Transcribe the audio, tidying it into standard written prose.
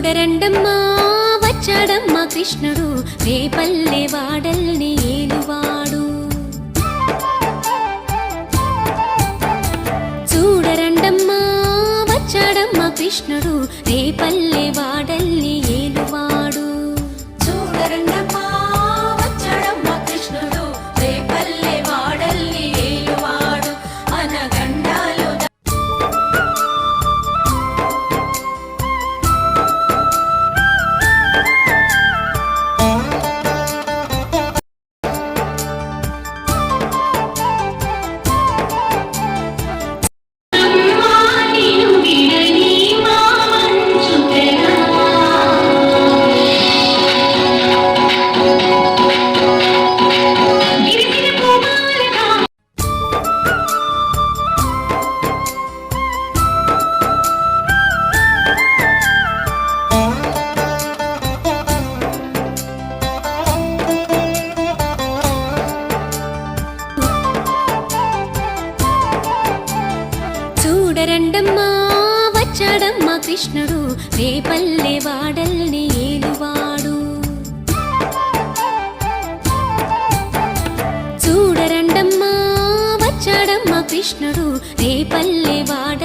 చూడరండమ్మా వచ్చాడమ్మా కృష్ణుడు రేపల్లె వాడల్ని ఏలువాడు. చూడరండమ్మా వచ్చాడమ్మా కృష్ణుడు రేపల్లె వాడల్ని ఏలువాడు. చూడరండమ్మా వచ్చాడమ్మా కృష్ణుడు రేపల్లె వాడల్ని ఏలువాడు. అనగండాలు చూడరండమ్మా వచ్చాడమ్మా కృష్ణుడు రేపల్లె వాడల్ని ఏలువాడు. చూడరండమ్మా వచ్చాడమ్మా కృష్ణుడు రేపల్లె వాడ